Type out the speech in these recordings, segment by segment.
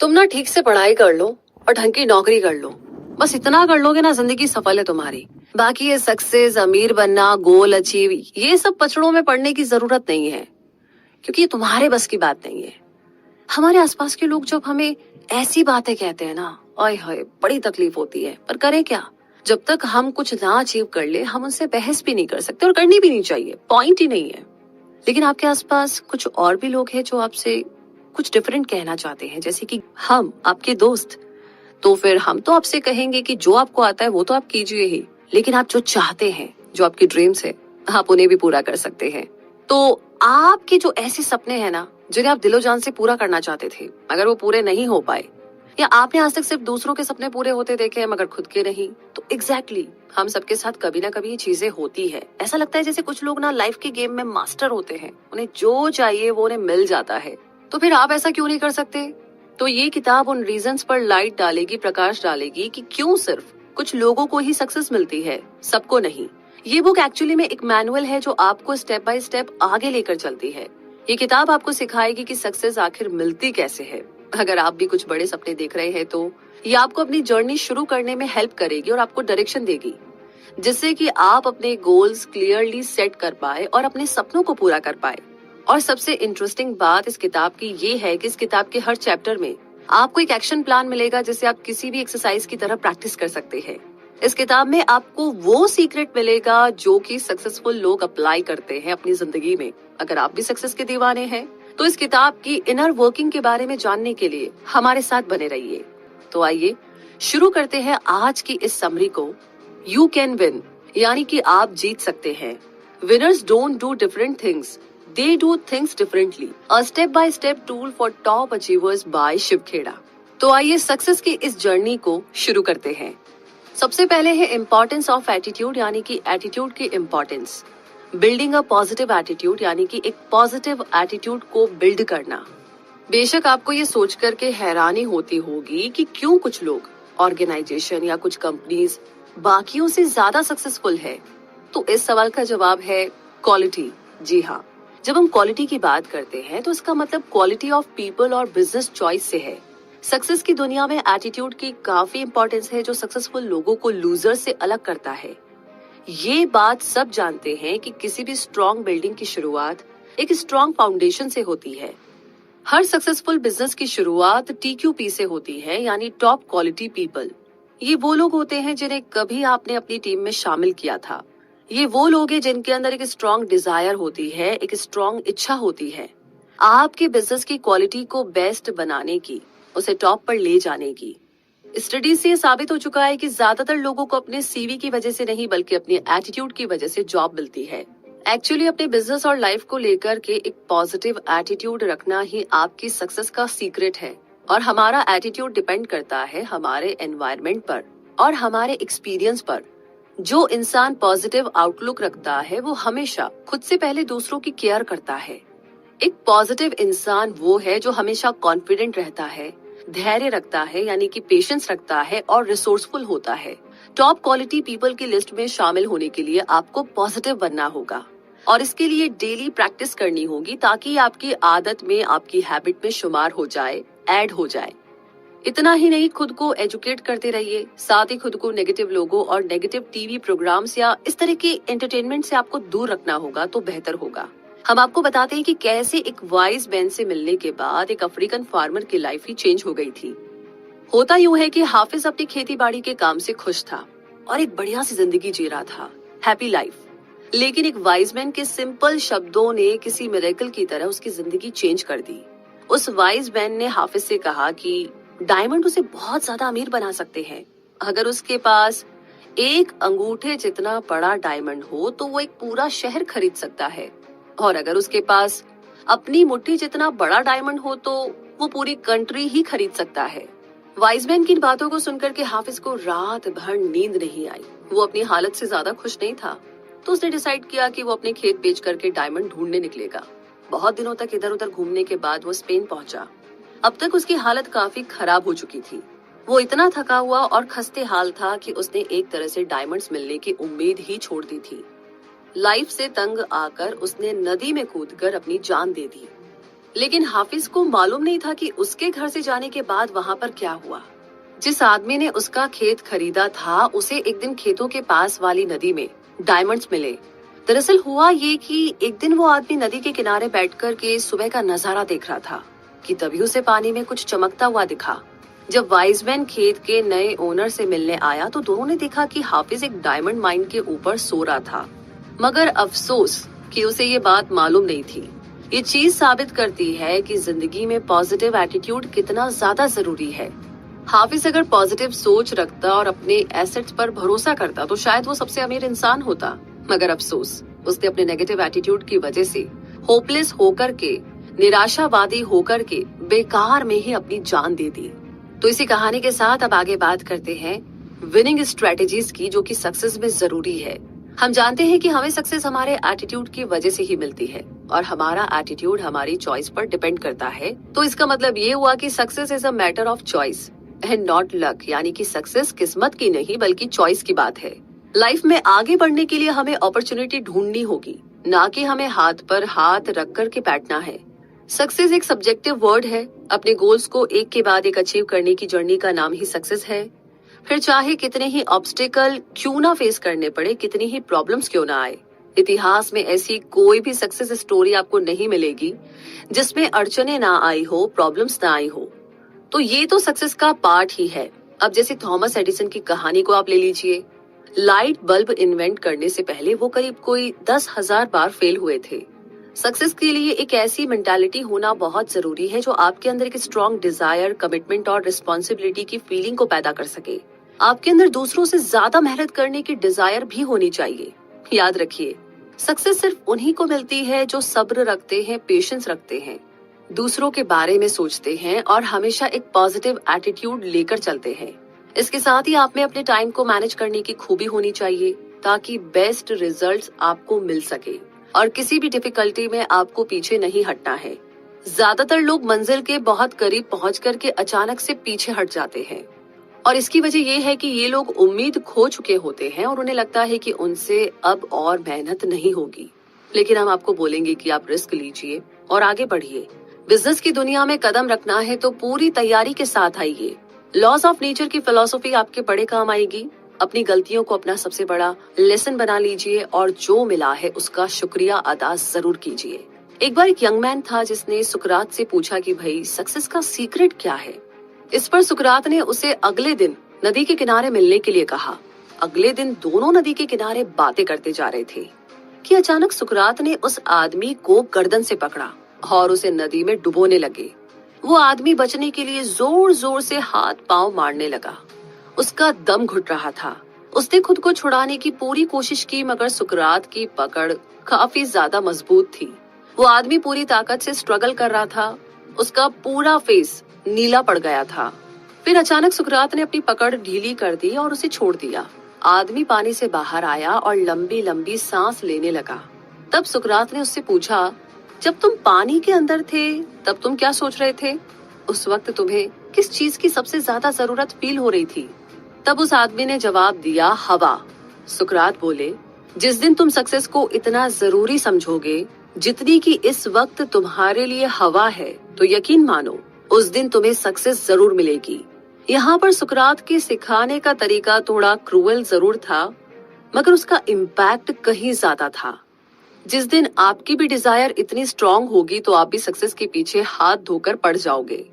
तुम ना ठीक से पढ़ाई कर लो और ढंग की नौकरी कर लो। बस इतना कर लोगे ना, जिंदगी सफल है तुम्हारी। बाकी ये सक्सेस, अमीर बनना, गोल अचीव, ये सब पचड़ों में पड़ने की जरूरत नहीं है, क्योंकि ये तुम्हारे बस की बात नहीं है। हमारे आसपास के लोग जब हमें ऐसी बातें कहते हैं ना, ओए होए, बड़ी तकलीफ होती है। पर करें क्या? जब तक हम कुछ ना अचीव कर ले, हम उनसे बहस भी नहीं कर सकते और करनी भी नहीं चाहिए, पॉइंट ही नहीं है। लेकिन आपके आसपास कुछ और भी लोग हैं जो आपसे कुछ डिफरेंट कहना चाहते हैं, जैसे कि हम आपके दोस्त। तो फिर हम तो आपसे कहेंगे कि जो आपको आता है वो तो आप कीजिए ही, लेकिन आप जो चाहते हैं, जो आपकी ड्रीम्स है, आप उन्हें भी पूरा कर सकते हैं। तो आपके जो ऐसे सपने हैं ना, जिन्हें आप दिलो जान से पूरा करना चाहते थे, अगर वो पूरे नहीं हो पाए, या आपने आज तक सिर्फ दूसरों के सपने पूरे होते देखे हैं मगर खुद के नहीं, तो एग्जैक्टली हम सबके साथ कभी ना कभी ये चीजें होती है। ऐसा लगता है जैसे कुछ लोग ना लाइफ के गेम में मास्टर होते हैं, उन्हें जो चाहिए वो उन्हें मिल जाता है। तो फिर आप ऐसा क्यों नहीं कर सकते? तो ये किताब उन रीजंस पर लाइट डालेगी, प्रकाश डालेगी कि क्यों सिर्फ कुछ लोगों को ही सक्सेस मिलती है, सबको नहीं। ये बुक एक्चुअली में एक मैनुअल है जो आपको स्टेप बाय स्टेप आगे लेकर चलती है। ये किताब आपको सिखाएगी कि सक्सेस आखिर मिलती कैसे है। अगर आप भी कुछ बड़े सपने देख रहे हैं तो ये आपको अपनी जर्नी शुरू करने में हेल्प करेगी और आपको डायरेक्शन देगी, जिससे कि आप अपने गोल्स क्लियरली सेट कर पाए और अपने सपनों को पूरा कर पाए। और सबसे इंटरेस्टिंग बात इस किताब की ये है कि इस किताब के हर चैप्टर में आपको एक एक्शन प्लान मिलेगा, जिसे आप किसी भी एक्सरसाइज की तरह प्रैक्टिस कर सकते हैं। इस किताब में आपको वो सीक्रेट मिलेगा जो कि सक्सेसफुल लोग अप्लाई करते हैं अपनी जिंदगी में। अगर आप भी सक्सेस के दीवाने हैं तो इस किताब की इनर वर्किंग के बारे में जानने के लिए हमारे साथ बने रहिए। तो आइए शुरू करते हैं आज की इस समरी को। यू कैन विन, यानी कि आप जीत सकते हैं। Winners don't do different things, they do things differently, a step by step tool for top achievers by Shiv Khera. तो आइए सक्सेस की इस जर्नी को शुरू करते हैं। सबसे पहले है इम्पोर्टेंस ऑफ एटीट्यूड, यानी कि एटीट्यूड की importance. Building a positive attitude, यानी कि एक पॉजिटिव एटीट्यूड को बिल्ड करना। बेशक आपको ये सोच करके हैरानी होती होगी कि क्यों कुछ लोग, ऑर्गेनाइजेशन या कुछ कंपनीज बाकियों से ज्यादा सक्सेसफुल है। तो इस सवाल का जवाब है क्वालिटी। जी हाँ, जब हम क्वालिटी की बात करते हैं तो इसका मतलब क्वालिटी ऑफ पीपल और बिजनेस चॉइस से है। सक्सेस की दुनिया में एटीट्यूड की काफी इंपॉर्टेंस है, जो सक्सेसफुल लोगों को लूजर से अलग करता है। ये बात सब जानते हैं कि किसी भी स्ट्रॉन्ग बिल्डिंग की शुरुआत एक स्ट्रॉन्ग फाउंडेशन से होती है। हर सक्सेसफुल बिजनेस की शुरुआत TQP से होती है, यानी टॉप क्वालिटी पीपल। ये वो लोग होते हैं जिन्हें कभी आपने अपनी टीम में शामिल किया था। ये वो लोग हैं जिनके अंदर एक स्ट्रॉन्ग डिजायर होती है, एक स्ट्रॉन्ग इच्छा होती है आपके बिजनेस की क्वालिटी को बेस्ट बनाने की, उसे टॉप पर ले जाने की। स्टडी से ये साबित हो चुका है कि ज्यादातर लोगों को अपने CV की वजह से नहीं, बल्कि अपने एटीट्यूड की वजह से जॉब मिलती है। एक्चुअली अपने बिजनेस और लाइफ को लेकर के एक पॉजिटिव एटीट्यूड रखना ही आपकी सक्सेस का सीक्रेट है। और हमारा एटीट्यूड डिपेंड करता है हमारे एनवायरनमेंट पर और हमारे एक्सपीरियंस पर। जो इंसान पॉजिटिव आउटलुक रखता है वो हमेशा खुद से पहले दूसरों की केयर करता है। एक पॉजिटिव इंसान वो है जो हमेशा कॉन्फिडेंट रहता है, धैर्य रखता है, यानी कि पेशेंस रखता है और रिसोर्सफुल होता है। टॉप क्वालिटी पीपल की लिस्ट में शामिल होने के लिए आपको पॉजिटिव बनना होगा और इसके लिए डेली प्रैक्टिस करनी होगी, ताकि आपकी आदत में, आपकी हैबिट में शुमार हो जाए, ऐड हो जाए। इतना ही नहीं, खुद को एजुकेट करते रहिए, साथ ही खुद को नेगेटिव लोगों और नेगेटिव TV प्रोग्राम्स या इस तरह के एंटरटेनमेंट से आपको दूर रखना होगा तो बेहतर होगा। हम आपको बताते हैं कि कैसे एक वाइज मैन से मिलने के बाद एक अफ्रीकन फार्मर की लाइफ ही चेंज हो गई थी। होता यूं है कि हाफिज अपनी खेती बाड़ी के काम से खुश था और एक बढ़िया सी जिंदगी जी रहा था, हैप्पी लाइफ। लेकिन एक वाइज मैन के सिंपल शब्दों ने किसी मिरेकल की तरह उसकी जिंदगी चेंज कर दी। उस वाइज मैन ने हाफिज से कहा कि डायमंड उसे बहुत ज्यादा अमीर बना सकते हैं। अगर उसके पास एक अंगूठे जितना बड़ा डायमंड हो तो वो एक पूरा शहर खरीद सकता है, और अगर उसके पास अपनी मुट्ठी जितना बड़ा डायमंड हो तो वो पूरी कंट्री ही खरीद सकता है। वाइजमैन की इन बातों को सुनकर के हाफिज को रात भर नींद नहीं आई। वो अपनी हालत से ज्यादा खुश नहीं था, तो उसने डिसाइड किया कि वो अपने खेत बेच करके डायमंड ढूंढने निकलेगा। बहुत दिनों तक इधर उधर घूमने के बाद वो स्पेन पहुंचा। अब तक उसकी हालत काफी खराब हो चुकी थी। वो इतना थका हुआ और खस्ते हाल था कि उसने एक तरह से डायमंड्स मिलने की उम्मीद ही छोड़ दी थी। लाइफ से तंग आकर उसने नदी में कूदकर अपनी जान दे दी। लेकिन हाफिज को मालूम नहीं था कि उसके घर से जाने के बाद वहाँ पर क्या हुआ। जिस आदमी ने उसका खेत खरीदा था, उसे एक दिन खेतों के पास वाली नदी में डायमंड्स मिले। दरअसल हुआ ये कि एक दिन वो आदमी नदी के किनारे बैठकर के सुबह का नजारा देख रहा था कि तभी उसे पानी में कुछ चमकता हुआ दिखा। जब वाइजमैन खेत के नए ओनर से मिलने आया तो दोनों ने देखा कि हाफिज एक डायमंड माइन के ऊपर सो रहा था, मगर अफसोस कि उसे ये बात मालूम नहीं थी। ये चीज साबित करती है कि जिंदगी में पॉजिटिव एटीट्यूड कितना ज्यादा जरूरी है। हाफिज अगर पॉजिटिव सोच रखता और अपने एसेट्स पर भरोसा करता तो शायद वो सबसे अमीर इंसान होता, मगर अफसोस उसने अपने नेगेटिव एटीट्यूड की वजह से होपलेस होकर के, निराशावादी होकर के बेकार में ही अपनी जान दे दी। तो इसी कहानी के साथ अब आगे बात करते हैं विनिंग स्ट्रेटेजीज की, जो कि सक्सेस में जरूरी है। हम जानते हैं कि हमें सक्सेस हमारे एटीट्यूड की वजह से ही मिलती है और हमारा एटीट्यूड हमारी चॉइस पर डिपेंड करता है। तो इसका मतलब ये हुआ कि success is a matter of choice and not luck, यानी कि सक्सेस किस्मत की नहीं बल्कि चॉइस की बात है। लाइफ में आगे बढ़ने के लिए हमें अपॉर्चुनिटी ढूंढनी होगी, ना कि हमें हाथ पर हाथ रख कर के बैठना है। सक्सेस एक सब्जेक्टिव वर्ड है। अपने गोल्स को एक के बाद एक अचीव करने की जर्नी का नाम ही सक्सेस है। फिर चाहे कितने ही ऑब्स्टिकल क्यों ना फेस करने पड़े, कितनी ही प्रॉब्लम्स क्यों ना आए, इतिहास में ऐसी कोई भी सक्सेस स्टोरी आपको नहीं मिलेगी जिसमें अड़चने ना आई हो, प्रॉब्लम्स ना आई हो। तो ये तो सक्सेस का पार्ट ही है। अब जैसे थॉमस एडिसन की कहानी को आप ले लीजिए। लाइट बल्ब इन्वेंट करने से पहले वो करीब कोई 10,000 बार फेल हुए थे। सक्सेस के लिए एक ऐसी मेंटालिटी होना बहुत जरूरी है जो आपके अंदर एक स्ट्रॉन्ग डिजायर, कमिटमेंट और रिस्पॉन्सिबिलिटी की फीलिंग को पैदा कर सके। आपके अंदर दूसरों से ज्यादा मेहनत करने की डिजायर भी होनी चाहिए। याद रखिए, सक्सेस सिर्फ उन्हीं को मिलती है जो सब्र रखते हैं, पेशेंस रखते हैं, दूसरों के बारे में सोचते हैं और हमेशा एक पॉजिटिव एटीट्यूड लेकर चलते हैं। इसके साथ ही आप में अपने टाइम को मैनेज करने की खूबी होनी चाहिए ताकि बेस्ट रिजल्ट्स आपको मिल सके और किसी भी डिफिकल्टी में आपको पीछे नहीं हटना है। ज्यादातर लोग मंजिल के बहुत करीब पहुंच करके अचानक से पीछे हट जाते हैं और इसकी वजह ये है कि ये लोग उम्मीद खो चुके होते हैं और उन्हें लगता है कि उनसे अब और मेहनत नहीं होगी। लेकिन हम आपको बोलेंगे कि आप रिस्क लीजिए और आगे बढ़िए। बिजनेस की दुनिया में कदम रखना है तो पूरी तैयारी के साथ आइए। लॉज ऑफ नेचर की फिलॉसफी आपके बड़े काम आएगी। अपनी गलतियों को अपना सबसे बड़ा लेसन बना लीजिए और जो मिला है उसका शुक्रिया अदा जरूर कीजिए। एक बार एक यंग मैन था जिसने सुकरात से पूछा कि भाई सक्सेस का सीक्रेट क्या है। इस पर सुकरात ने उसे अगले दिन नदी के किनारे मिलने के लिए कहा। अगले दिन दोनों नदी के किनारे बातें करते जा रहे थे कि अचानक सुकरात ने उस आदमी को गर्दन से पकड़ा और उसे नदी में डुबोने लगे। वो आदमी बचने के लिए जोर जोर से हाथ पांव मारने लगा। उसका दम घुट रहा था। उसने खुद को छुड़ाने की पूरी कोशिश की, मगर सुकरात की पकड़ काफी ज्यादा मजबूत थी। वो आदमी पूरी ताकत से स्ट्रगल कर रहा था। उसका पूरा फेस नीला पड़ गया था। फिर अचानक सुकरात ने अपनी पकड़ ढीली कर दी और उसे छोड़ दिया। आदमी पानी से बाहर आया और लंबी लंबी सांस लेने लगा। तब सुकरात ने उससे पूछा, जब तुम पानी के अंदर थे तब तुम क्या सोच रहे थे? उस वक्त तुम्हें किस चीज की सबसे ज्यादा जरूरत फील हो रही थी? तब उस आदमी ने जवाब दिया, हवा। सुकरात बोले, जिस दिन तुम सक्सेस को इतना जरूरी समझोगे जितनी कि इस वक्त तुम्हारे लिए हवा है, तो यकीन मानो उस दिन तुम्हें सक्सेस जरूर मिलेगी। यहाँ पर सुकरात के सिखाने का तरीका थोड़ा क्रूएल जरूर था, मगर उसका इम्पैक्ट कहीं ज्यादा था। जिस दिन आपकी भी डिजायर इतनी स्ट्रांग होगी तो आप भी सक्सेस के पीछे हाथ धोकर पड़ जाओगे।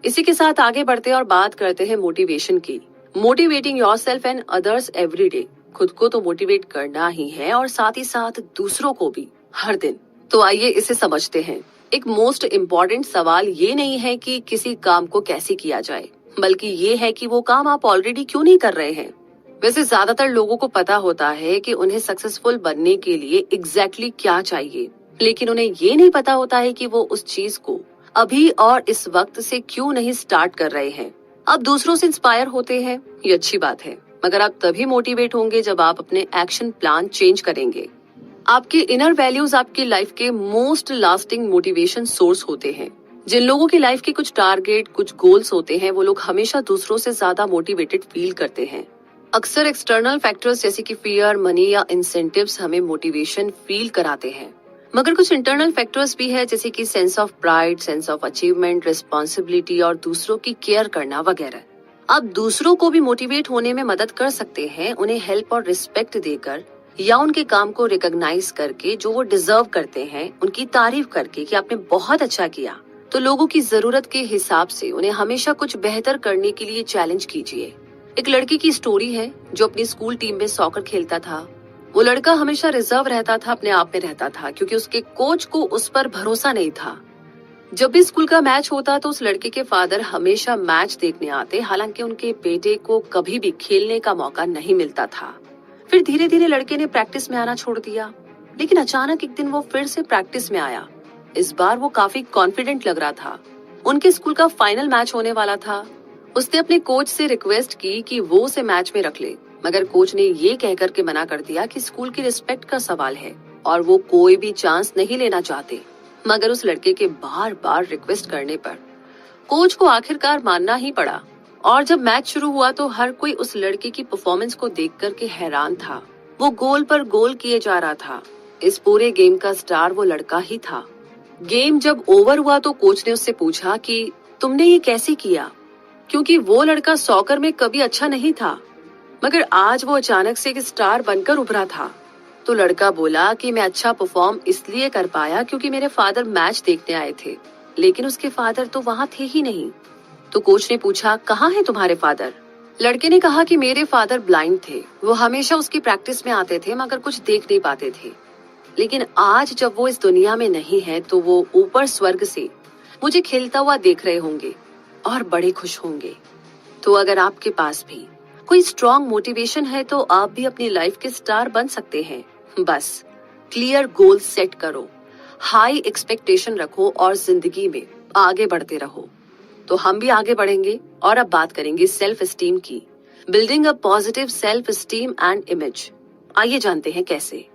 इसी के साथ आगे बढ़ते और बात करते हैं मोटिवेशन की। Motivating yourself and others every day. खुद को तो मोटिवेट करना ही है और साथ ही साथ दूसरों को भी हर दिन। तो आइए इसे समझते हैं। एक मोस्ट इम्पोर्टेंट सवाल ये नहीं है कि किसी काम को कैसे किया जाए, बल्कि ये है कि वो काम आप ऑलरेडी क्यों नहीं कर रहे हैं। वैसे ज्यादातर लोगों को पता होता है कि उन्हें सक्सेसफुल बनने के लिए एग्जैक्टली क्या चाहिए, लेकिन उन्हें ये नहीं पता होता है कि वो उस चीज को अभी और इस वक्त से क्यों नहीं स्टार्ट कर रहे हैं। आप दूसरों से इंस्पायर होते हैं, ये अच्छी बात है, मगर आप तभी मोटिवेट होंगे जब आप अपने एक्शन प्लान चेंज करेंगे। आपके इनर वैल्यूज आपकी लाइफ के मोस्ट लास्टिंग मोटिवेशन सोर्स होते हैं। जिन लोगों की लाइफ के कुछ टारगेट, कुछ गोल्स होते हैं, वो लोग हमेशा दूसरों से ज्यादा मोटिवेटेड फील करते हैं। अक्सर एक्सटर्नल फैक्टर्स जैसे कि फियर, मनी या इंसेंटिव्स हमें मोटिवेशन फील कराते हैं, मगर कुछ इंटरनल फैक्टर्स भी है, जैसे कि sense of pride, sense of achievement, responsibility और दूसरों की केयर करना वगैरह। आप दूसरों को भी मोटिवेट होने में मदद कर सकते हैं, उन्हें हेल्प और रिस्पेक्ट देकर या उनके काम को रिकॉग्नाइज करके जो वो डिजर्व करते हैं, उनकी तारीफ करके कि आपने बहुत अच्छा किया। तो लोगों की जरूरत के हिसाब से उन्हें हमेशा कुछ बेहतर करने के लिए चैलेंज कीजिए। एक लड़के की स्टोरी है जो अपनी स्कूल टीम में सॉकर खेलता था। वो लड़का हमेशा रिजर्व रहता था, अपने आप में रहता था, क्योंकि उसके कोच को उस पर भरोसा नहीं था। जब भी स्कूल का मैच होता तो उस लड़के के फादर हमेशा मैच देखने आते, हालांकि उनके बेटे को कभी भी खेलने का मौका नहीं मिलता था। फिर धीरे धीरे लड़के ने प्रैक्टिस में आना छोड़ दिया, लेकिन अचानक एक दिन वो फिर से प्रैक्टिस में आया। इस बार वो काफी कॉन्फिडेंट लग रहा था। उनके स्कूल का फाइनल मैच होने वाला था। उसने अपने कोच से रिक्वेस्ट की कि वो उसे मैच में रख ले, मगर कोच ने ये कहकर के मना कर दिया कि स्कूल की रिस्पेक्ट का सवाल है और वो कोई भी चांस नहीं लेना चाहते। मगर उस लड़के के बार बार रिक्वेस्ट करने पर कोच को आखिरकार मानना ही पड़ा। और जब मैच शुरू हुआ तो हर कोई उस लड़के की परफॉर्मेंस को देख कर के हैरान था। वो गोल पर गोल किए जा रहा था। इस पूरे गेम का स्टार वो लड़का ही था। गेम जब ओवर हुआ तो कोच ने उससे पूछा कि तुमने ये कैसे किया, क्योंकि वो लड़का सॉकर में कभी अच्छा नहीं था, मगर आज वो अचानक से एक स्टार बनकर उभरा था। तो लड़का बोला कि मैं अच्छा परफॉर्म इसलिए कर पाया क्योंकि मेरे फादर मैच देखने आए थे, लेकिन उसके फादर तो वहाँ थे ही नहीं। तो कोच ने पूछा, कहाँ है तुम्हारे फादर? लड़के ने कहा कि मेरे फादर ब्लाइंड थे, वो हमेशा उसकी प्रैक्टिस में आते थे मगर कुछ देख नहीं पाते थे, लेकिन आज जब वो इस दुनिया में नहीं है तो वो ऊपर स्वर्ग से मुझे खेलता हुआ देख रहे होंगे और बड़े खुश होंगे। तो अगर आपके पास भी कोई स्ट्रॉन्ग मोटिवेशन है तो आप भी अपनी लाइफ के स्टार बन सकते हैं। बस क्लियर गोल सेट करो, हाई एक्सपेक्टेशन रखो और जिंदगी में आगे बढ़ते रहो। तो हम भी आगे बढ़ेंगे और अब बात करेंगे सेल्फ एस्टीम की। Building a positive self esteem and image. आइए जानते हैं कैसे।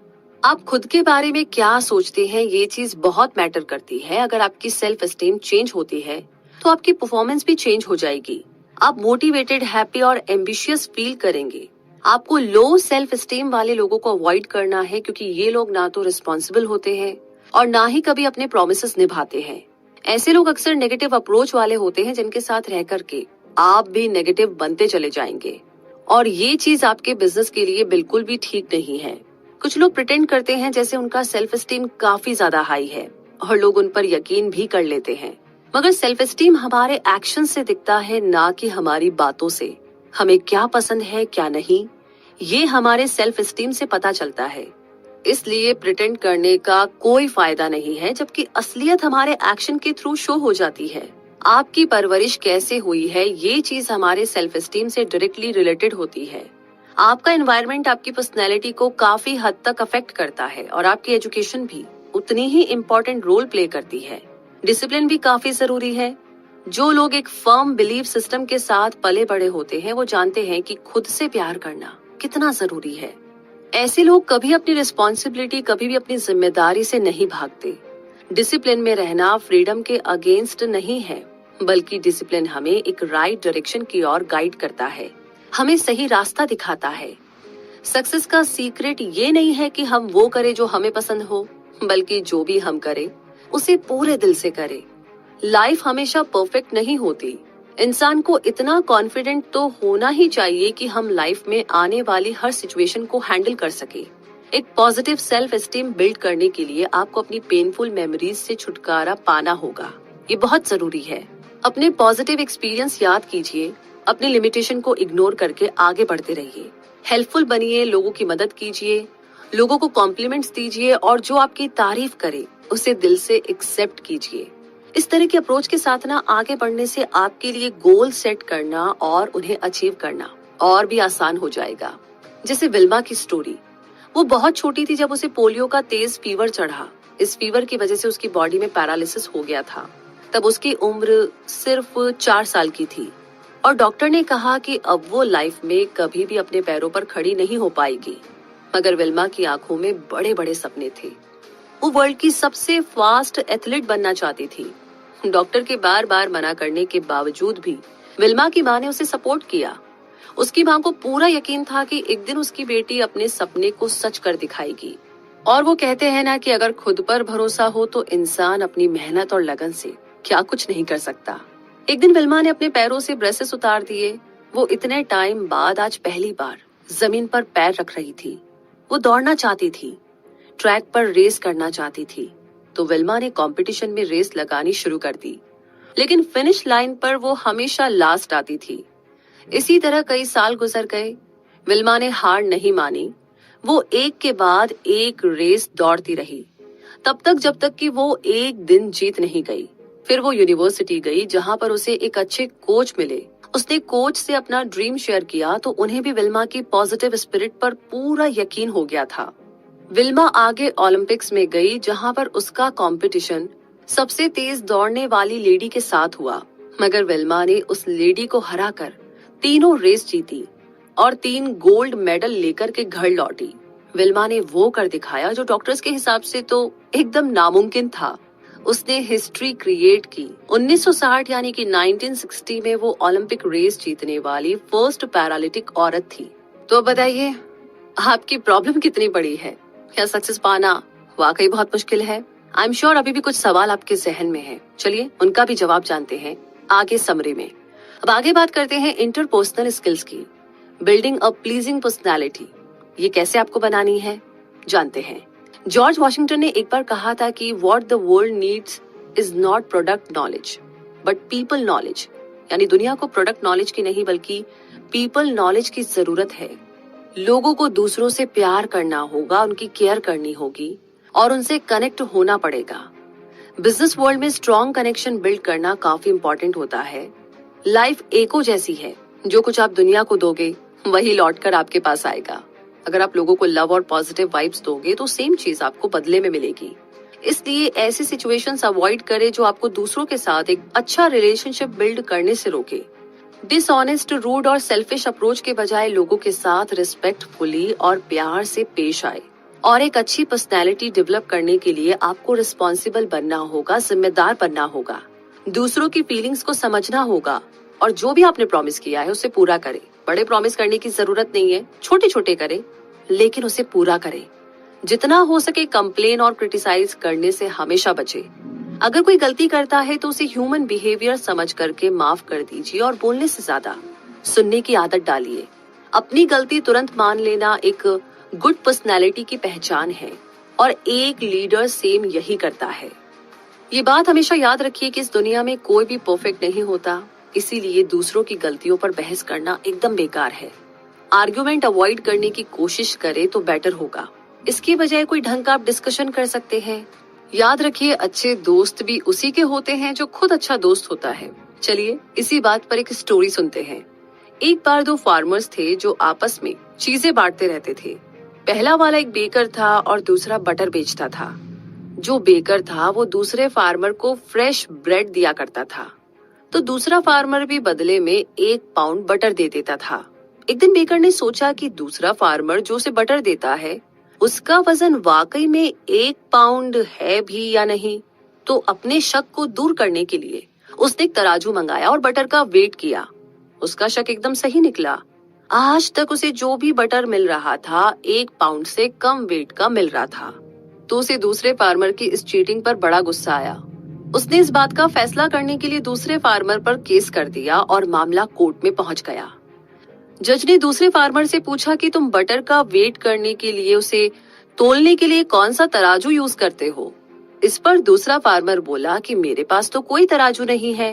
आप खुद के बारे में क्या सोचते हैं, ये चीज बहुत मैटर करती है। अगर आपकी सेल्फ एस्टीम चेंज होती है तो आपकी परफॉर्मेंस भी चेंज हो जाएगी। आप मोटिवेटेड, हैप्पी और एम्बिशियस फील करेंगे। आपको लो सेल्फ एस्टीम वाले लोगों को अवॉइड करना है, क्योंकि ये लोग ना तो रिस्पॉन्सिबल होते हैं और ना ही कभी अपने प्रोमिसेस निभाते हैं। ऐसे लोग अक्सर नेगेटिव अप्रोच वाले होते हैं, जिनके साथ रह करके आप भी नेगेटिव बनते चले जाएंगे और ये चीज आपके बिजनेस के लिए बिल्कुल भी ठीक नहीं है। कुछ लोग प्रिटेंड करते हैं जैसे उनका सेल्फ एस्टीम काफी ज्यादा हाई है और लोग उन पर यकीन भी कर लेते हैं, मगर सेल्फ एस्टीम हमारे एक्शन से दिखता है, ना कि हमारी बातों से। हमें क्या पसंद है क्या नहीं, ये हमारे सेल्फ एस्टीम से पता चलता है। इसलिए प्रिटेंड करने का कोई फायदा नहीं है, जबकि असलियत हमारे एक्शन के थ्रू शो हो जाती है। आपकी परवरिश कैसे हुई है, ये चीज हमारे सेल्फ एस्टीम से डायरेक्टली रिलेटेड होती है। आपका एनवायरनमेंट आपकी पर्सनैलिटी को काफी हद तक अफेक्ट करता है और आपकी एजुकेशन भी उतनी ही इम्पोर्टेंट रोल प्ले करती है। डिसिप्लिन भी काफी जरूरी है। जो लोग एक फर्म बिलीफ सिस्टम के साथ पले बड़े होते हैं वो जानते हैं कि खुद से प्यार करना कितना जरूरी है। ऐसे लोग कभी अपनी रिस्पॉन्सिबिलिटी, कभी भी अपनी जिम्मेदारी से नहीं भागते। डिसिप्लिन में रहना फ्रीडम के अगेंस्ट नहीं है, बल्कि डिसिप्लिन हमें एक राइट डायरेक्शन की ओर गाइड करता है, हमें सही रास्ता दिखाता है। सक्सेस का सीक्रेट ये नहीं है कि हम वो करें जो हमें पसंद हो, बल्कि जो भी हम करें उसे पूरे दिल से करें। लाइफ हमेशा परफेक्ट नहीं होती। इंसान को इतना कॉन्फिडेंट तो होना ही चाहिए कि हम लाइफ में आने वाली हर सिचुएशन को हैंडल कर सके। एक पॉजिटिव सेल्फ एस्टीम बिल्ड करने के लिए आपको अपनी पेनफुल मेमोरीज से छुटकारा पाना होगा। ये बहुत जरूरी है। अपने पॉजिटिव एक्सपीरियंस याद कीजिए, अपनी लिमिटेशन को इग्नोर करके आगे बढ़ते रहिए। हेल्पफुल बनिए, लोगों की मदद कीजिए, लोगों को कॉम्प्लीमेंट्स दीजिए और जो आपकी तारीफ करे उसे दिल से एक्सेप्ट कीजिए। इस तरह के अप्रोच के साथ ना आगे बढ़ने से आपके लिए गोल सेट करना और उन्हें अचीव करना और भी आसान हो जाएगा। जैसे विल्मा की स्टोरी, वो बहुत छोटी थी जब उसे पोलियो का तेज फीवर चढ़ा। इस फीवर की वजह से उसकी बॉडी में पैरालिसिस हो गया था। तब उसकी उम्र सिर्फ 4 साल की थी और डॉक्टर ने कहा कि अब वो लाइफ में कभी भी अपने पैरों पर खड़ी नहीं हो पाएगी। मगर विल्मा की आंखों में बड़े बड़े सपने थे। वो वर्ल्ड की सबसे फास्ट एथलीट बनना चाहती थी। डॉक्टर के बार बार मना करने के बावजूद भी विल्मा की माँ ने उसे सपोर्ट किया। उसकी माँ को पूरा यकीन था कि एक दिन उसकी बेटी अपने सपने को सच कर दिखाएगी। और वो कहते हैं ना कि अगर खुद पर भरोसा हो तो इंसान अपनी मेहनत और लगन से क्या कुछ नहीं कर सकता। एक दिन विल्मा ने अपने पैरों से ब्रेसेस उतार दिए। वो इतने टाइम बाद आज पहली बार जमीन पर पैर रख रही थी। वो दौड़ना चाहती थी, ट्रैक पर रेस करना चाहती थी। तो विल्मा ने कंपटीशन में रेस लगानी शुरू कर दी, लेकिन फिनिश लाइन पर वो हमेशा लास्ट आती थी। इसी तरह कई साल गुजर गए। विल्मा ने हार नहीं मानी। वो एक के बाद एक रेस दौड़ती रही, तब तक जब तक कि वो एक दिन जीत नहीं गई। फिर वो यूनिवर्सिटी गई, जहां पर उसे एक अच्छे कोच मिले। उसने कोच से अपना ड्रीम शेयर किया तो उन्हें भी विल्मा की पॉजिटिव स्पिरिट पर पूरा यकीन हो गया था। विल्मा आगे ओलंपिक्स में गई, जहां पर उसका कंपटीशन सबसे तेज दौड़ने वाली लेडी के साथ हुआ। मगर विल्मा ने उस लेडी को हराकर तीनों रेस जीती और 3 गोल्ड मेडल लेकर के घर लौटी। विल्मा ने वो कर दिखाया जो डॉक्टर्स के हिसाब से तो एकदम नामुमकिन था। उसने हिस्ट्री क्रिएट की। 1960 यानी कि 1960 में वो ओलंपिक रेस जीतने वाली फर्स्ट पैरालिटिक औरत थी। तो बताइए, आपकी प्रॉब्लम कितनी बड़ी है? क्या सक्सेस पाना वाकई बहुत मुश्किल है? आई एम श्योर अभी भी कुछ सवाल आपके जहन में है। चलिए उनका भी जवाब जानते हैं आगे समरी में। अब आगे बात करते हैं इंटरपर्सनल स्किल्स की। बिल्डिंग अ प्लीजिंग पर्सनालिटी, ये कैसे आपको बनानी है, जानते हैं। जॉर्ज वॉशिंगटन ने एक बार कहा था कि what the world needs is not product knowledge but people knowledge. यानी दुनिया को प्रोडक्ट नॉलेज की नहीं बल्कि पीपल नॉलेज की जरूरत है। लोगों को दूसरों से प्यार करना होगा, उनकी केयर करनी होगी और उनसे कनेक्ट होना पड़ेगा। बिजनेस वर्ल्ड में स्ट्रॉन्ग कनेक्शन बिल्ड करना काफी इंपॉर्टेंट होता है। लाइफ एको जैसी है, जो कुछ आप दुनिया को दोगे वही लौटकर आपके पास आएगा। अगर आप लोगों को लव और पॉजिटिव वाइब्स दोगे तो सेम चीज आपको बदले में मिलेगी। इसलिए ऐसी सिचुएशंस अवॉइड करें जो आपको दूसरों के साथ एक अच्छा रिलेशनशिप बिल्ड करने से रोके। डिसऑनेस्ट, रूड और सेल्फिश अप्रोच के बजाय लोगों के साथ रिस्पेक्टफुली और प्यार से पेश आए। और एक अच्छी पर्सनैलिटी डेवलप करने के लिए आपको रिस्पॉन्सिबल बनना होगा, जिम्मेदार बनना होगा, दूसरों की फीलिंग्स को समझना होगा और जो भी आपने प्रॉमिस किया है उसे पूरा करें। बड़े प्रॉमिस करने की जरूरत नहीं है, छोटे छोटे करें लेकिन उसे पूरा करें। जितना हो सके कंप्लेन और क्रिटिसाइज करने से हमेशा बचे। अगर कोई गलती करता है तो उसे ह्यूमन बिहेवियर समझ करके माफ कर दीजिए और बोलने से ज्यादा सुनने की आदत डालिए। अपनी गलती तुरंत मान लेना एक गुड पर्सनैलिटी की पहचान है और एक लीडर सेम यही करता है। ये बात हमेशा याद रखिए कि इस दुनिया में कोई भी परफेक्ट नहीं होता, इसीलिए दूसरों की गलतियों पर बहस करना एकदम बेकार है। आर्ग्यूमेंट अवॉइड करने की कोशिश करें तो बेटर होगा। इसकी बजाय कोई ढंग का आप डिस्कशन कर सकते हैं। याद रखिए, अच्छे दोस्त भी उसी के होते हैं जो खुद अच्छा दोस्त होता है। चलिए इसी बात पर एक स्टोरी सुनते हैं। एक बार 2 फार्मर्स थे जो आपस में चीजें बांटते रहते थे। पहला वाला एक बेकर था और दूसरा बटर बेचता था। जो बेकर था वो दूसरे फार्मर को फ्रेश ब्रेड दिया करता था, तो दूसरा फार्मर भी बदले में 1 पाउंड बटर दे देता था। एक दिन बेकर ने सोचा कि दूसरा फार्मर जो उसे बटर देता है उसका वजन वाकई में 1 पाउंड है भी या नहीं। तो अपने शक को दूर करने के लिए उसने एक तराजू मंगाया और बटर का वेट किया। उसका शक एकदम सही निकला। आज तक उसे जो भी बटर मिल रहा था 1 पाउंड से कम वेट का मिल रहा था। तो उसे दूसरे फार्मर की इस चीटिंग पर बड़ा गुस्सा आया। उसने इस बात का फैसला करने के लिए दूसरे फार्मर पर केस कर दिया और मामला कोर्ट में पहुंच गया। जज ने दूसरे फार्मर से पूछा कि तुम बटर का वेट करने के लिए, उसे तोलने के लिए कौन सा तराजू यूज करते हो? इस पर दूसरा फार्मर बोला कि मेरे पास तो कोई तराजू नहीं है।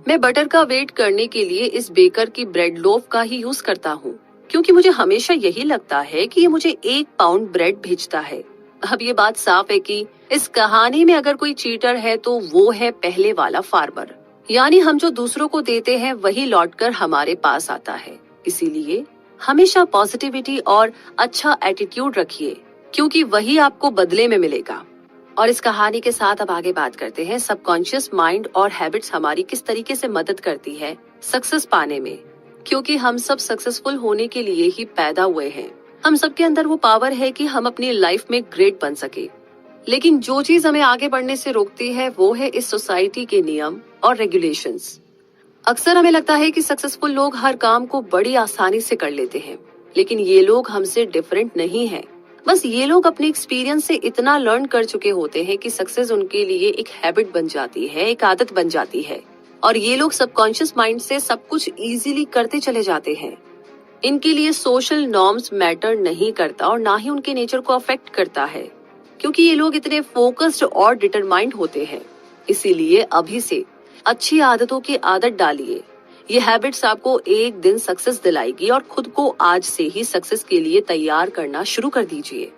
मैं बटर का वेट करने के लिए इस बेकर की ब्रेड लोफ का ही यूज करता हूँ, क्योंकि मुझे हमेशा यही लगता है कि ये मुझे 1 पाउंड ब्रेड भेजता है। अब ये बात साफ है कि इस कहानी में अगर कोई चीटर है तो वो है पहले वाला फार्मर। यानी हम जो दूसरों को देते हैं वही लौटकर हमारे पास आता है। इसीलिए हमेशा पॉजिटिविटी और अच्छा एटीट्यूड रखिए, क्योंकि वही आपको बदले में मिलेगा। और इस कहानी के साथ अब आगे बात करते हैं सबकॉन्शियस माइंड और हैबिट्स हमारी किस तरीके से मदद करती है सक्सेस पाने में। क्योंकि हम सब सक्सेसफुल होने के लिए ही पैदा हुए हैं। हम सबके अंदर वो पावर है कि हम अपनी लाइफ में ग्रेट बन सके। लेकिन जो चीज हमें आगे बढ़ने से रोकती है वो है इस सोसाइटी के नियम और रेगुलेशंस। अक्सर हमें लगता है कि सक्सेसफुल लोग हर काम को बड़ी आसानी से कर लेते हैं, लेकिन ये लोग हमसे डिफरेंट नहीं हैं। बस ये लोग अपने एक्सपीरियंस से इतना लर्न कर चुके होते हैं कि सक्सेस उनके लिए एक हैबिट बन जाती है, एक आदत बन जाती है, और ये लोग सबकॉन्शियस माइंड से सब कुछ इजीली करते चले जाते हैं। इनके लिए सोशल नॉर्म्स मैटर नहीं करता और ना ही उनके नेचर को अफेक्ट करता है, क्योंकि ये लोग इतने फोकस्ड और डिटरमाइंड होते हैं। इसीलिए अभी से अच्छी आदतों की आदत डालिए। ये हैबिट्स आपको एक दिन सक्सेस दिलाएगी और खुद को आज से ही सक्सेस के लिए तैयार करना शुरू कर दीजिए।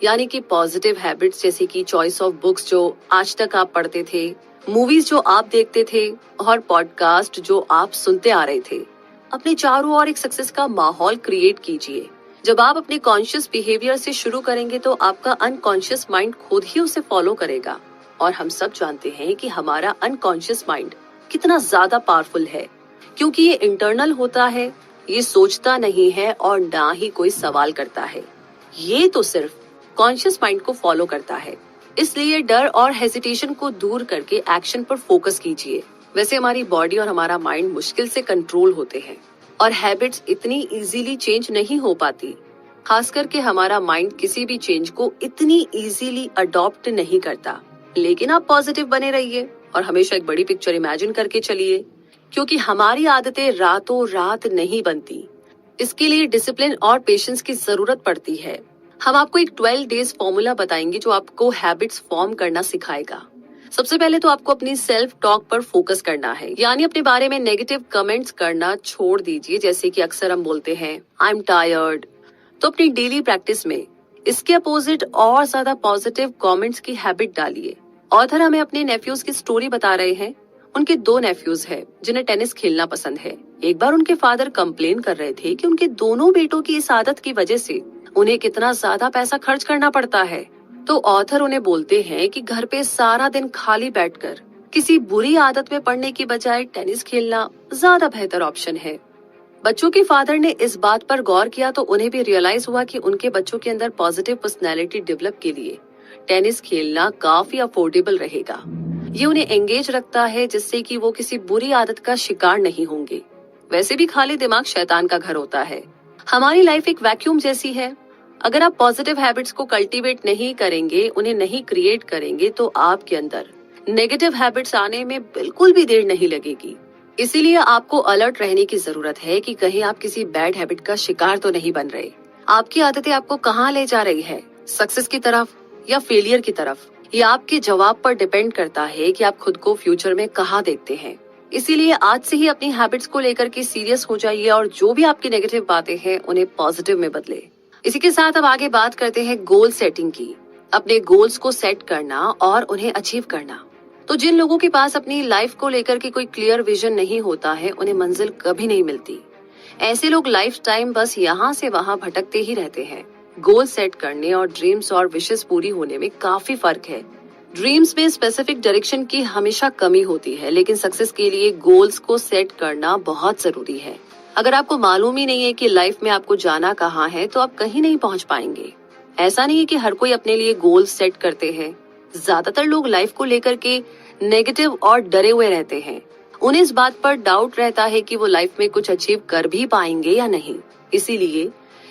यानी कि पॉजिटिव हैबिट्स जैसे कि चॉइस ऑफ बुक्स जो आज तक आप पढ़ते थे, मूवीज जो आप देखते थे और पॉडकास्ट जो आप सुनते आ रहे थे, अपने चारों ओर एक सक्सेस का माहौल क्रिएट कीजिए। जब आप अपने कॉन्शियस बिहेवियर से शुरू करेंगे तो आपका अनकॉन्शियस माइंड खुद ही उसे फॉलो करेगा। और हम सब जानते हैं कि हमारा अनकॉन्शियस माइंड कितना ज्यादा पावरफुल है, क्योंकि ये इंटरनल होता है, ये सोचता नहीं है और ना ही कोई सवाल करता है। ये तो सिर्फ कॉन्शियस माइंड को फॉलो करता है। इसलिए डर और हेजिटेशन को दूर करके एक्शन पर फोकस कीजिए। वैसे हमारी बॉडी और हमारा माइंड मुश्किल से कंट्रोल होते हैं और हैबिट्स इतनी इजीली चेंज नहीं हो पाती। खास करके हमारा माइंड किसी भी चेंज को इतनी इजीली अडॉप्ट नहीं करता। लेकिन आप पॉजिटिव बने रहिए और हमेशा एक बड़ी पिक्चर इमेजिन करके चलिए, क्योंकि हमारी आदतें रातों रात नहीं बनती। इसके लिए डिसिप्लिन और पेशेंस की जरूरत पड़ती है। हम आपको एक 12 डेज फॉर्मूला बताएंगे जो आपको हैबिट्स फॉर्म करना सिखाएगा। सबसे पहले तो आपको अपनी सेल्फ टॉक पर फोकस करना है, यानी अपने बारे में नेगेटिव कमेंट्स करना छोड़ दीजिए। जैसे कि अक्सर हम बोलते हैं आई एम टायर्ड, तो अपनी डेली प्रैक्टिस में इसके अपोजिट और ज्यादा पॉजिटिव कमेंट्स की हैबिट डालिए। ऑथर हमें अपने नेफ्यूज की स्टोरी बता रहे हैं। उनके 2 नेफ्यूज हैं जिन्हें टेनिस खेलना पसंद है। एक बार उनके फादर कंप्लेन कर रहे थे कि उनके दोनों बेटों की इस आदत की वजह से उन्हें कितना ज्यादा पैसा खर्च करना पड़ता है। तो ऑथर उन्हें बोलते हैं कि घर पे सारा दिन खाली बैठकर किसी बुरी आदत में पड़ने की बजाय टेनिस खेलना ज्यादा बेहतर ऑप्शन है। बच्चों के फादर ने इस बात पर गौर किया तो उन्हें भी रियलाइज हुआ कि उनके बच्चों के अंदर पॉजिटिव पर्सनैलिटी डेवलप के लिए टेनिस खेलना काफी अफोर्डेबल रहेगा। ये उन्हें एंगेज रखता है, जिससे कि वो किसी बुरी आदत का शिकार नहीं होंगे। वैसे भी खाली दिमाग शैतान का घर होता है। हमारी लाइफ एक वैक्यूम जैसी है। अगर आप पॉजिटिव हैबिट्स को कल्टीवेट नहीं करेंगे, उन्हें नहीं क्रिएट करेंगे, तो आपके अंदर नेगेटिव हैबिट्स आने में बिल्कुल भी देर नहीं लगेगी। इसीलिए आपको अलर्ट रहने की जरूरत है कि कहीं आप किसी बैड हैबिट का शिकार तो नहीं बन रहे। आपकी आदतें आपको कहाँ ले जा रही है, सक्सेस की तरफ या फेलियर की तरफ? ये आपके जवाब पर डिपेंड करता है कि आप खुद को फ्यूचर में कहाँ देखते हैं। इसीलिए आज से ही अपनी हैबिट्स को लेकर के सीरियस हो जाइए और जो भी आपकी नेगेटिव बातें हैं उन्हें पॉजिटिव में बदले। इसी के साथ अब आगे बात करते हैं गोल सेटिंग की। अपने गोल्स को सेट करना और उन्हें अचीव करना। तो जिन लोगों के पास अपनी लाइफ को लेकर के कोई क्लियर विजन नहीं होता है, उन्हें मंजिल कभी नहीं मिलती। ऐसे लोग लाइफ टाइम बस यहाँ से वहाँ भटकते ही रहते हैं। गोल सेट करने और ड्रीम्स और विशेस पूरी होने में काफी फर्क है। ड्रीम्स में स्पेसिफिक डायरेक्शन की हमेशा कमी होती है, लेकिन सक्सेस के लिए गोल्स को सेट करना बहुत जरूरी है। अगर आपको मालूम ही नहीं है कि लाइफ में आपको जाना कहाँ है, तो आप कहीं नहीं पहुँच पाएंगे। ऐसा नहीं है कि हर कोई अपने लिए गोल सेट करते हैं। ज्यादातर लोग लाइफ को लेकर के नेगेटिव और डरे हुए रहते हैं। उन्हें इस बात पर डाउट रहता है कि वो लाइफ में कुछ अचीव कर भी पाएंगे या नहीं। इसीलिए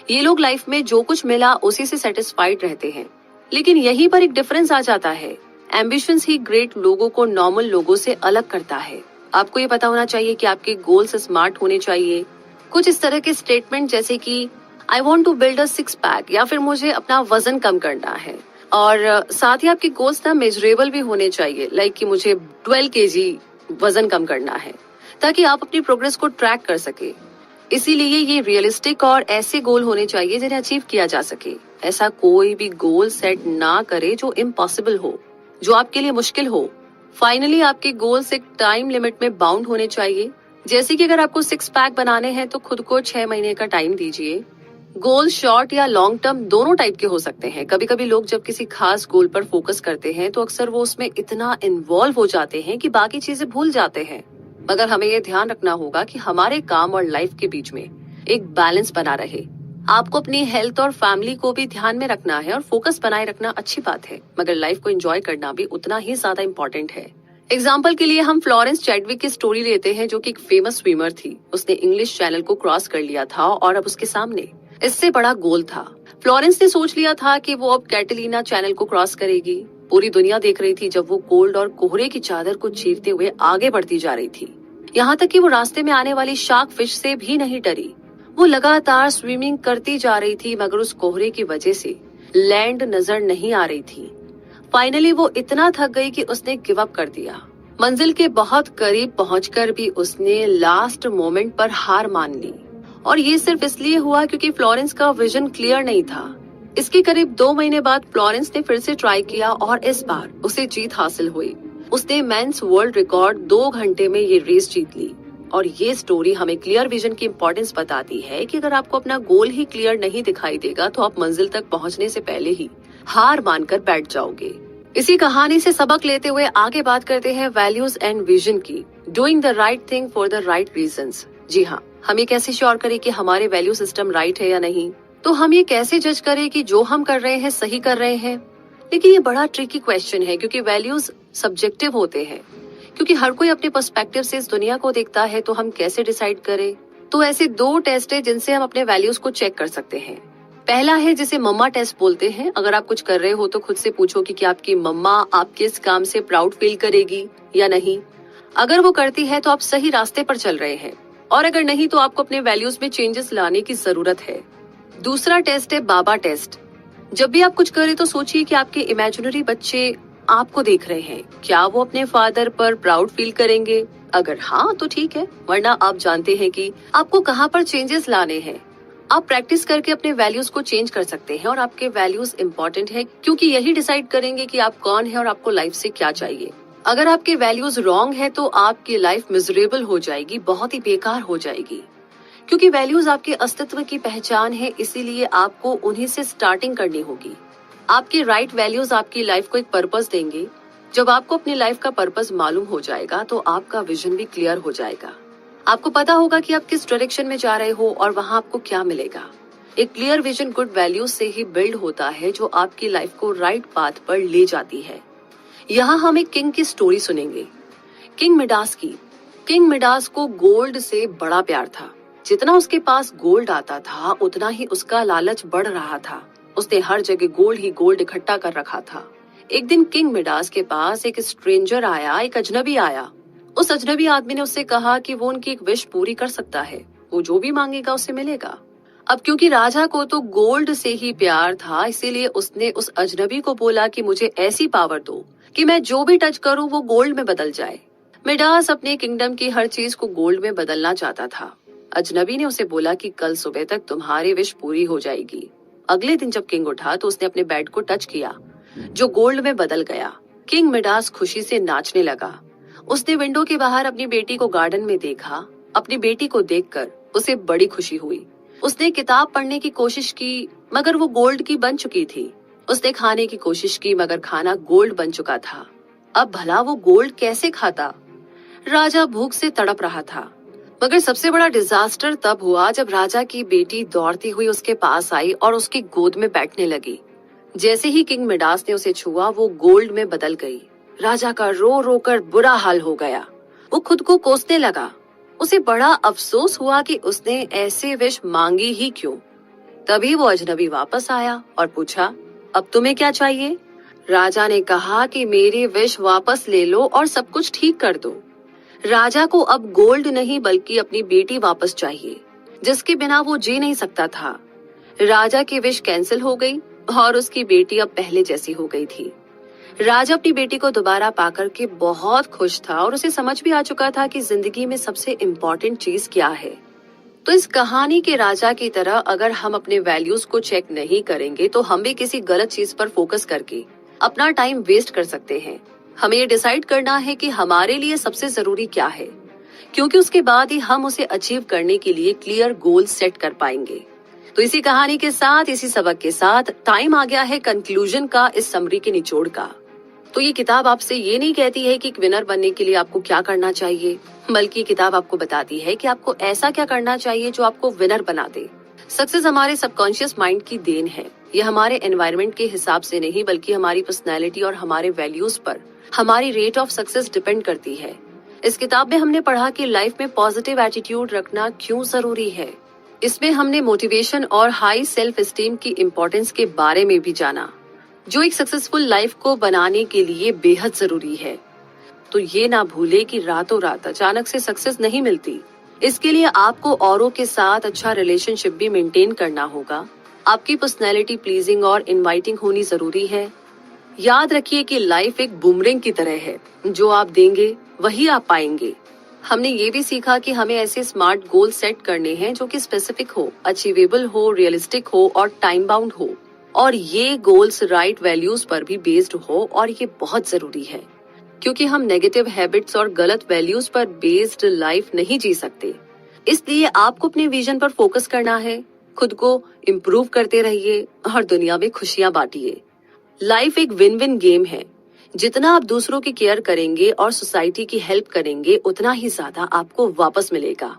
ये लोग लाइफ में जो कुछ मिला उसी से सेटिस्फाइड रहते हैं। लेकिन यहीं पर एक डिफरेंस आ जाता है। एम्बिशंस ही ग्रेट लोगों को नॉर्मल लोगों से अलग करता है। आपको ये पता होना चाहिए कि आपके गोल्स स्मार्ट होने चाहिए। कुछ इस तरह के स्टेटमेंट जैसे कि I want to build a 6 pack, या फिर मुझे अपना वजन कम करना है। और साथ ही आपके गोल्स ना मेजरेबल भी होने चाहिए, लाइक कि मुझे 12 kg वजन कम करना है, ताकि आप अपनी प्रोग्रेस को ट्रैक कर सके। इसीलिए ये रियलिस्टिक और ऐसे गोल होने चाहिए जिन्हें अचीव किया जा सके। ऐसा कोई भी गोल सेट ना करे जो इम्पॉसिबल हो, जो आपके लिए मुश्किल हो। फाइनली आपके गोल्स एक टाइम लिमिट में बाउंड होने चाहिए। जैसे कि अगर आपको 6 पैक बनाने हैं तो खुद को 6 महीने का टाइम दीजिए। गोल शॉर्ट या लॉन्ग टर्म दोनों टाइप के हो सकते हैं। कभी कभी लोग जब किसी खास गोल पर फोकस करते हैं तो अक्सर वो उसमें इतना इन्वॉल्व हो जाते हैं कि बाकी चीजें भूल जाते हैं। मगर हमें ये ध्यान रखना होगा कि हमारे काम और लाइफ के बीच में एक बैलेंस बना रहे। आपको अपनी हेल्थ और फैमिली को भी ध्यान में रखना है और फोकस बनाए रखना अच्छी बात है, मगर लाइफ को एंजॉय करना भी उतना ही ज्यादा इम्पोर्टेंट है। एग्जाम्पल के लिए हम फ्लोरेंस चैडविक की स्टोरी लेते हैं, जो कि एक फेमस स्विमर थी। उसने इंग्लिश चैनल को क्रॉस कर लिया था और अब उसके सामने इससे बड़ा गोल था। फ्लोरेंस ने सोच लिया था कि वो अब कैटलीना चैनल को क्रॉस करेगी। पूरी दुनिया देख रही थी जब वो कोल्ड और कोहरे की चादर को चीरते हुए आगे बढ़ती जा रही थी। यहाँ तक कि वो रास्ते में आने वाली शार्क फिश से भी नहीं डरी। वो लगातार स्विमिंग करती जा रही थी, मगर उस कोहरे की वजह से लैंड नजर नहीं आ रही थी। फाइनली वो इतना थक गई कि उसने गिव अप कर दिया। मंजिल के बहुत करीब पहुंचकर भी उसने लास्ट मोमेंट पर हार मान ली, और ये सिर्फ इसलिए हुआ क्योंकि फ्लोरेंस का विजन क्लियर नहीं था। इसके करीब 2 महीने बाद फ्लोरेंस ने फिर से ट्राई किया और इस बार उसे जीत हासिल हुई। उसने मेंस वर्ल्ड रिकॉर्ड 2 घंटे में ये रेस जीत ली। और ये स्टोरी हमें क्लियर विजन की इम्पोर्टेंस बताती है कि अगर आपको अपना गोल ही क्लियर नहीं दिखाई देगा तो आप मंजिल तक पहुंचने से पहले ही हार मानकर बैठ जाओगे। इसी कहानी से सबक लेते हुए आगे बात करते हैं वैल्यूज एंड विजन की। Doing the right thing for the right reasons. जी हाँ, हम ये कैसे श्योर करें कि हमारे वैल्यू सिस्टम राइट है या नहीं? तो हम ये कैसे जज करें कि जो हम कर रहे हैं सही कर रहे हैं? लेकिन ये बड़ा ट्रिकी क्वेश्चन है, क्योंकि वैल्यूज सब्जेक्टिव होते हैं। क्योंकि हर कोई अपने पर्सपेक्टिव से इस दुनिया को देखता है, तो हम कैसे डिसाइड करें? तो ऐसे 2 टेस्ट है जिनसे हम अपने वैल्यूज को चेक कर सकते हैं। पहला है जिसे मम्मा टेस्ट बोलते हैं। अगर आप कुछ कर रहे हो तो खुद से पूछो कि क्या आपकी मम्मा आपके इस काम से प्राउड फील करेगी या नहीं। अगर वो करती है तो आप सही रास्ते पर चल रहे हैं, और अगर नहीं तो आपको अपने वैल्यूज में चेंजेस लाने की जरूरत है। दूसरा टेस्ट है बाबा टेस्ट। जब भी आप कुछ करें तो सोचिए कि आपके इमेजिनरी बच्चे आपको देख रहे हैं, क्या वो अपने फादर पर प्राउड फील करेंगे? अगर हाँ तो ठीक है, वरना आप जानते हैं कि आपको कहाँ पर चेंजेस लाने हैं। आप प्रैक्टिस करके अपने वैल्यूज को चेंज कर सकते हैं, और आपके वैल्यूज इंपॉर्टेंट है क्योंकि यही डिसाइड करेंगे कि आप कौन है और आपको लाइफ से क्या चाहिए। अगर आपके वैल्यूज रॉन्ग है तो आपकी लाइफ मिजरेबल हो जाएगी, बहुत ही बेकार हो जाएगी। क्योंकि वैल्यूज आपके अस्तित्व की पहचान है, इसीलिए आपको उन्हीं से स्टार्टिंग करनी होगी। आपके राइट वैल्यूज आपकी लाइफ को एक पर्पस देंगे। जब आपको अपनी लाइफ का पर्पस मालूम हो जाएगा तो आपका विजन भी क्लियर हो जाएगा। आपको पता होगा कि आप किस डायरेक्शन में जा रहे हो और वहाँ आपको क्या मिलेगा। एक क्लियर विजन गुड वैल्यूज से ही बिल्ड होता है, जो आपकी लाइफ को राइट पाथ पर ले जाती है। यहाँ हम एक किंग की स्टोरी सुनेंगे, किंग मिडास की। किंग मिडास को गोल्ड से बड़ा प्यार था। जितना उसके पास गोल्ड आता था उतना ही उसका लालच बढ़ रहा था। उसने हर जगह गोल्ड ही गोल्ड इकट्ठा कर रखा था। एक दिन किंग मिडास के पास एक स्ट्रेंजर आया, एक अजनबी आया। उस अजनबी आदमी ने उससे कहा कि वो उनकी एक विश पूरी कर सकता है, वो जो भी मांगेगा उसे मिलेगा। अब क्योंकि राजा को तो गोल्ड से ही प्यार था, इसीलिए उसने उस अजनबी को बोला कि मुझे ऐसी पावर दो कि मैं जो भी टच करूं वो गोल्ड में बदल जाए। मिडास अपने किंगडम की हर चीज को गोल्ड में बदलना चाहता था। अजनबी ने उसे बोला कि कल सुबह तक तुम्हारी विश पूरी हो जाएगी। अगले दिन जब किंग उठा तो उसने अपने बेड को टच किया, जो गोल्ड में बदल गया। किंग मिडास खुशी से नाचने लगा। उसने विंडो के बाहर अपनी बेटी को गार्डन में देखा। अपनी बेटी को देखकर उसे बड़ी खुशी हुई। उसने किताब पढ़ने की कोशिश की, मगर वो गोल्ड की बन चुकी थी। उसने खाने की कोशिश की, मगर खाना गोल्ड बन चुका था। अब भला वो गोल्ड कैसे खाता? राजा भूख से तड़प रहा था। मगर सबसे बड़ा डिजास्टर तब हुआ जब राजा की बेटी दौड़ती हुई उसके पास आई और उसकी गोद में बैठने लगी। जैसे ही किंग मिडास ने उसे छुआ, वो गोल्ड में बदल गई। राजा का रो रो कर बुरा हाल हो गया। वो खुद को कोसने लगा। उसे बड़ा अफसोस हुआ कि उसने ऐसे विश मांगी ही क्यों। तभी वो अजनबी वापस आया और पूछा, अब तुम्हें क्या चाहिए? राजा ने कहा कि मेरी विश वापस ले लो और सब कुछ ठीक कर दो। राजा को अब गोल्ड नहीं बल्कि अपनी बेटी वापस चाहिए, जिसके बिना वो जी नहीं सकता था। राजा की विश कैंसिल हो गई और उसकी बेटी अब पहले जैसी हो गई थी। राजा अपनी बेटी को दोबारा पाकर के बहुत खुश था, और उसे समझ भी आ चुका था कि जिंदगी में सबसे इम्पोर्टेंट चीज क्या है। तो इस कहानी के राजा की तरह अगर हम अपने वैल्यूज को चेक नहीं करेंगे तो हम भी किसी गलत चीज पर फोकस करके अपना टाइम वेस्ट कर सकते हैं। हमें ये डिसाइड करना है कि हमारे लिए सबसे जरूरी क्या है, क्योंकि उसके बाद ही हम उसे अचीव करने के लिए क्लियर गोल सेट कर पाएंगे। तो इसी कहानी के साथ, इसी सबक के साथ टाइम आ गया है कंक्लूजन का, इस समरी के निचोड़ का। तो ये किताब आपसे ये नहीं कहती है कि एक विनर बनने के लिए आपको क्या करना चाहिए, बल्कि किताब आपको बताती है कि आपको ऐसा क्या करना चाहिए जो आपको विनर बना दे। सक्सेस हमारे सबकॉन्शियस माइंड की देन है। ये हमारे एनवायरनमेंट के हिसाब से नहीं, बल्कि हमारी पर्सनैलिटी और हमारे वैल्यूज पर हमारी रेट ऑफ सक्सेस डिपेंड करती है। इस किताब में हमने पढ़ा कि लाइफ में पॉजिटिव एटीट्यूड रखना क्यों जरूरी है। इसमें हमने मोटिवेशन और हाई सेल्फ एस्टीम की इम्पोर्टेंस के बारे में भी जाना, जो एक सक्सेसफुल लाइफ को बनाने के लिए बेहद जरूरी है। तो ये ना भूले कि रातों रात अचानक से सक्सेस नहीं मिलती। इसके लिए आपको औरों के साथ अच्छा रिलेशनशिप भी मेंटेन करना होगा। आपकी पर्सनैलिटी प्लीजिंग और इनवाइटिंग होनी जरूरी है। याद रखिए कि लाइफ एक बूमरैंग की तरह है, जो आप देंगे वही आप पाएंगे। हमने ये भी सीखा कि हमें ऐसे स्मार्ट गोल सेट करने हैं जो कि स्पेसिफिक हो, अचीवेबल हो, रियलिस्टिक हो और टाइम बाउंड हो। और ये गोल्स राइट वैल्यूज पर भी बेस्ड हो, और ये बहुत जरूरी है क्योंकि हम नेगेटिव हैबिट्स और गलत वैल्यूज पर बेस्ड लाइफ नहीं जी सकते। इसलिए आपको अपने विजन पर फोकस करना है, खुद को इम्प्रूव करते रहिए और दुनिया में खुशियां बांटिए। लाइफ एक विन विन गेम है। जितना आप दूसरों की केयर करेंगे और सोसाइटी की हेल्प करेंगे, उतना ही ज्यादा आपको वापस मिलेगा।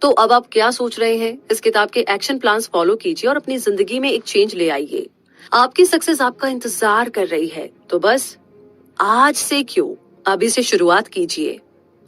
तो अब आप क्या सोच रहे हैं? इस किताब के एक्शन प्लान्स फॉलो कीजिए और अपनी जिंदगी में एक चेंज ले आइए। आपकी सक्सेस आपका इंतजार कर रही है, तो बस आज से क्यों, अभी से शुरुआत कीजिए।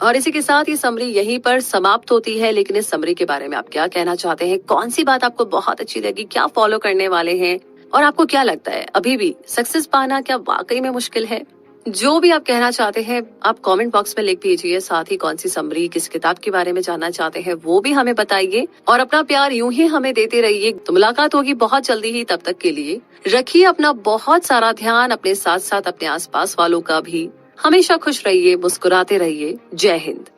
और इसी के साथ ये समरी यहीं पर समाप्त होती है। लेकिन इस समरी के बारे में आप क्या कहना चाहते हैं? कौन सी बात आपको बहुत अच्छी लगी? क्या फॉलो करने वाले हैं? और आपको क्या लगता है, अभी भी सक्सेस पाना क्या वाकई में मुश्किल है? जो भी आप कहना चाहते हैं आप कमेंट बॉक्स में लिख दीजिए। साथ ही कौन सी समरी, किस किताब के बारे में जानना चाहते हैं वो भी हमें बताइए। और अपना प्यार यूं ही हमें देते रहिए। तो मुलाकात होगी बहुत जल्दी ही। तब तक के लिए रखिए अपना बहुत सारा ध्यान, अपने साथ साथ अपने आसपास वालों का भी। हमेशा खुश रहिए, मुस्कुराते रहिए। जय हिंद।